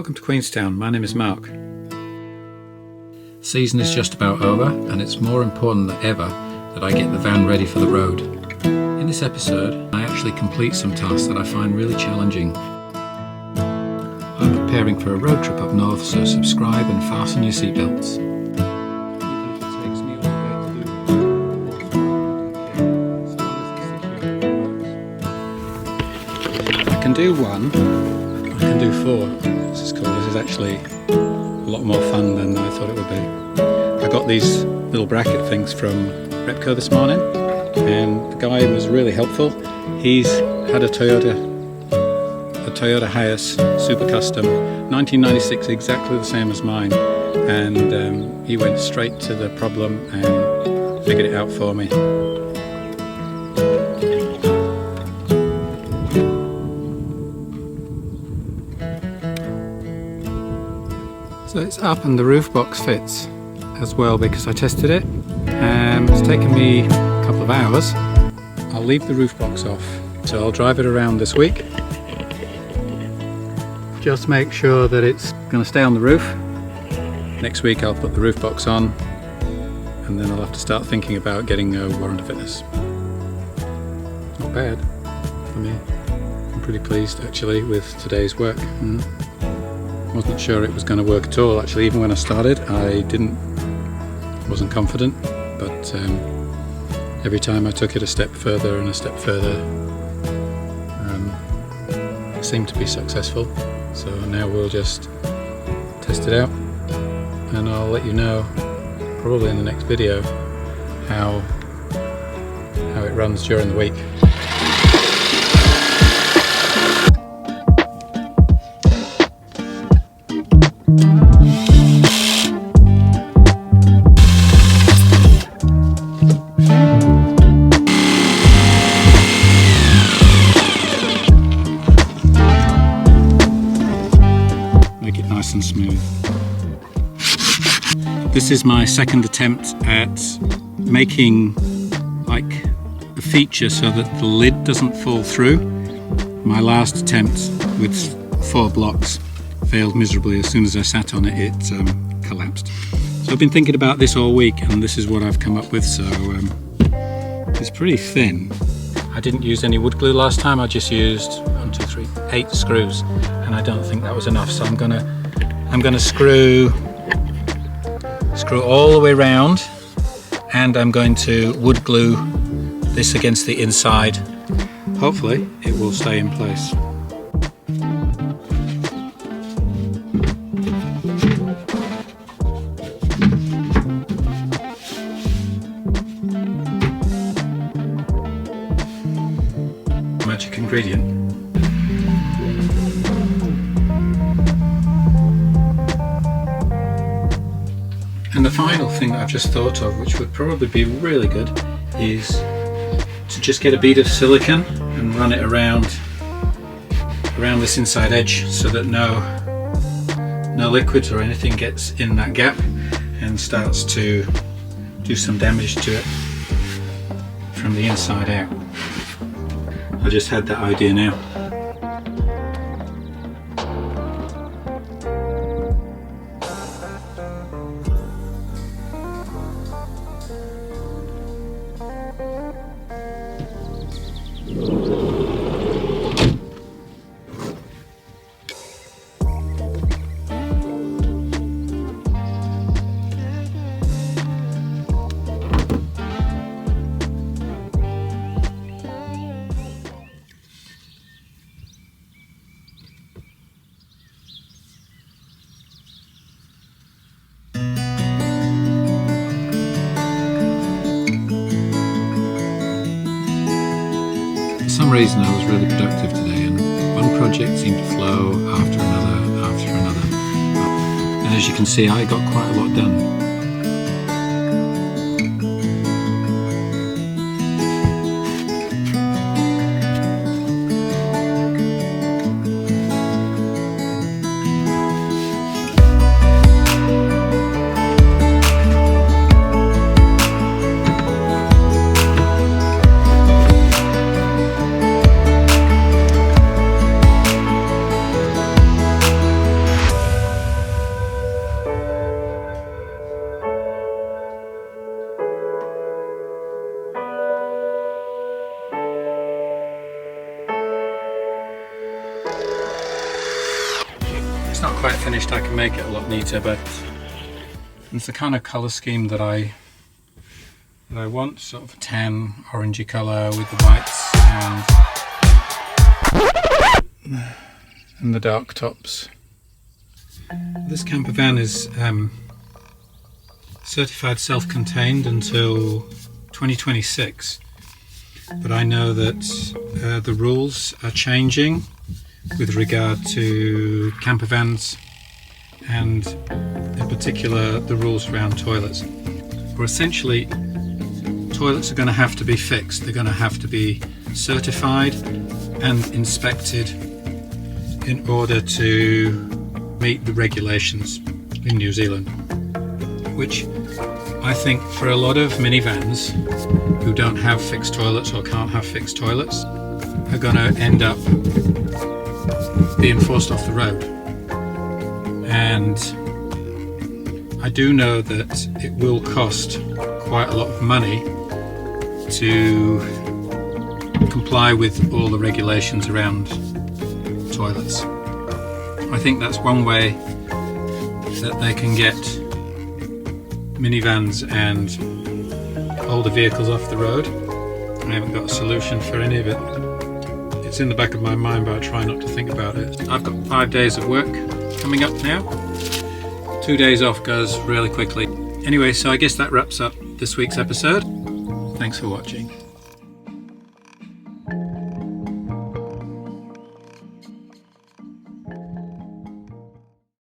Welcome to Queenstown. My name is Mark. Season is just about over, and it's more important than ever that I get the van ready for the road. In this episode, I actually complete some tasks that I find really challenging. I'm preparing for a road trip up north, so subscribe and fasten your seatbelts. I can do one, I can do four. This is cool. This is actually a lot more fun than I thought it would be. I got these little bracket things from Repco this morning, and the guy was really helpful. He's had a Toyota Hiace Super Custom, 1996, exactly the same as mine, and he went straight to the problem and figured it out for me. So it's up and the roof box fits as well because I tested it. It's taken me a couple of hours. I'll leave the roof box off, so I'll drive it around this week. Just make sure that it's going to stay on the roof. Next week I'll put the roof box on, and then I'll have to start thinking about getting a warrant of fitness. Not bad for me. I'm pretty pleased actually with today's work. Wasn't sure it was going to work at all actually. Even when I started I wasn't confident, but every time I took it a step further and a step further, it seemed to be successful. So now we'll just test it out, and I'll let you know probably in the next video how it runs during the week. Make it nice and smooth. This is my second attempt at making like a feature so that the lid doesn't fall through. My last attempt with 4 blocks failed miserably. As soon as I sat on it, it collapsed. So I've been thinking about this all week, and this is what I've come up with. So it's pretty thin. I didn't use any wood glue last time. I just used 1, 2, 3, 8 screws, and I don't think that was enough. So I'm gonna screw all the way around, and I'm going to wood glue this against the inside. Hopefully it will stay in place. Magic ingredient. And the final thing that I've just thought of, which would probably be really good, is to just get a bead of silicone and run it around this inside edge so that no liquid or anything gets in that gap and starts to do some damage to it from the inside out. I just had that idea now. For some reason I was really productive today, and one project seemed to flow after another. And as you can see, I got quite a lot done. quite finished I can make it a lot neater, but it's the kind of colour scheme that I want, sort of a tan orangey colour with the whites and the dark tops. This camper van is certified self-contained until 2026, but I know that the rules are changing with regard to camper vans, and in particular the rules around toilets. Where essentially toilets are going to have to be fixed, they're going to have to be certified and inspected in order to meet the regulations in New Zealand, which I think for a lot of minivans who don't have fixed toilets or can't have fixed toilets are going to end up being forced off the road. And I do know that it will cost quite a lot of money to comply with all the regulations around toilets. I think that's one way that they can get minivans and older vehicles off the road. I haven't got a solution for any of it. It's in the back of my mind, but I try not to think about it. I've got 5 days of work coming up now. 2 days off goes really quickly. Anyway, so I guess that wraps up this week's episode. Thanks for watching.